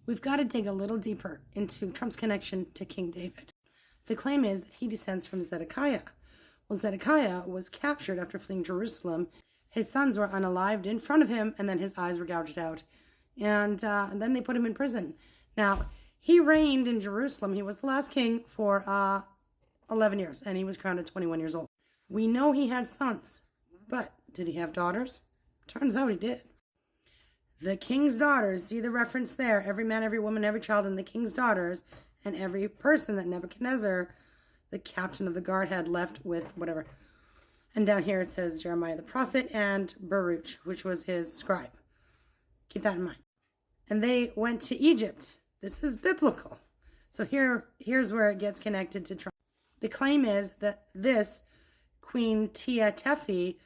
we've got to dig a little deeper into Trump's connection to King David. The claim is that he descends from Zedekiah. Well, Zedekiah was captured after fleeing Jerusalem. His sons were unalived in front of him, and then his eyes were gouged out. And then they put him in prison. Now, he reigned in Jerusalem. He was the last king for 11 years, and he was crowned at 21 years old. We know he had sons, but did he have daughters? Turns out he did. The king's daughters, see the reference there, every man, every woman, every child, and the king's daughters, and every person that Nebuchadnezzar, the captain of the guard, had left with whatever. And down here it says Jeremiah the prophet and Baruch, which was his scribe. Keep that in mind. And they went to Egypt. This is biblical. So here's where it gets connected to Trump. The claim is that this Queen Tia Tephi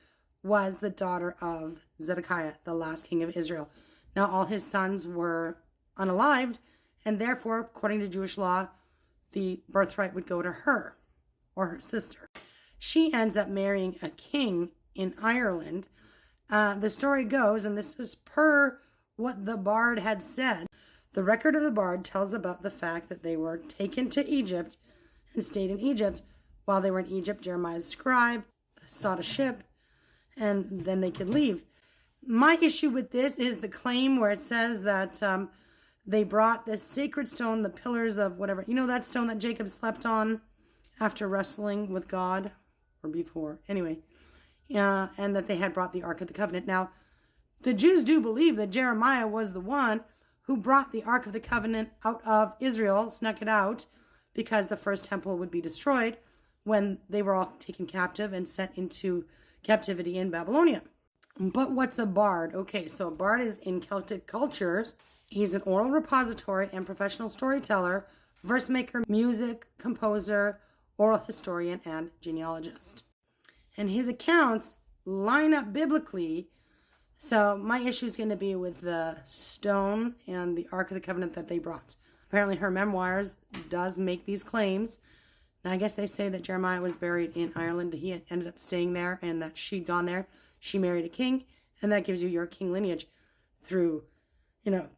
was the daughter of Zedekiah, the last king of Israel. Now all his sons were unalived, and therefore, according to Jewish law, the birthright would go to her or her sister. She ends up marrying a king in Ireland. The story goes, and this is per what the bard had said. The record of the bard tells about the fact that they were taken to Egypt and stayed in Egypt. While they were in Egypt, Jeremiah's scribe sought a ship, and then they could leave. My issue with this is the claim where it says that they brought this sacred stone, the pillars of whatever. You know that stone that Jacob slept on after wrestling with God? Or before. Anyway. And that they had brought the Ark of the Covenant. Now, the Jews do believe that Jeremiah was the one who brought the Ark of the Covenant out of Israel, snuck it out, because the first temple would be destroyed when they were all taken captive and sent into captivity in Babylonia. But what's a bard? Okay, so a bard is in Celtic cultures. He's an oral repository and professional storyteller, verse maker, music composer, oral historian, and genealogist. And his accounts line up biblically. So my issue is going to be with the stone and the Ark of the Covenant that they brought. Apparently her memoirs does make these claims. Now I guess they say that Jeremiah was buried in Ireland. He ended up staying there, and that she'd gone there. She married a king, and that gives you your king lineage through,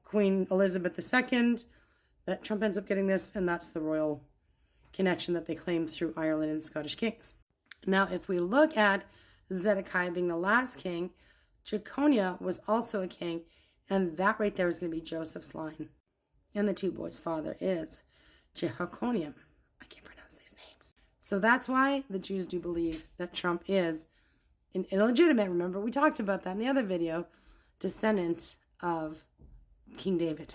Queen Elizabeth II. That Trump ends up getting this, and that's the royal connection that they claim through Ireland and Scottish kings. Now, if we look at Zedekiah being the last king, Jeconiah was also a king, and that right there is going to be Joseph's line. And the two boys' father is Jehoconium. I can't pronounce these names. So that's why the Jews do believe that Trump is an illegitimate, remember we talked about that in the other video, descendant of King David.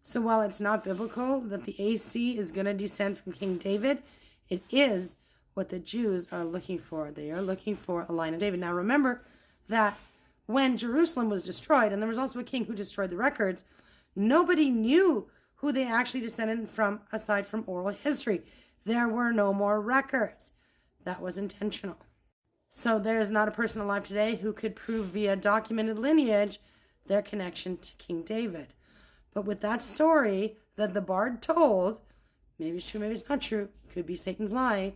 So while it's not biblical that the AC is going to descend from King David, it is what the Jews are looking for. They are looking for a line of David. Now remember that when Jerusalem was destroyed, and there was also a king who destroyed the records, nobody knew who they actually descended from aside from oral history. There were no more records. That was intentional. So there is not a person alive today who could prove via documented lineage their connection to King David. But with that story that the bard told, maybe it's true, maybe it's not true, could be Satan's lie,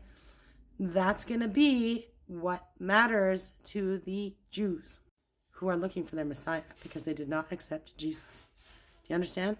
that's going to be what matters to the Jews who are looking for their Messiah because they did not accept Jesus. Do you understand?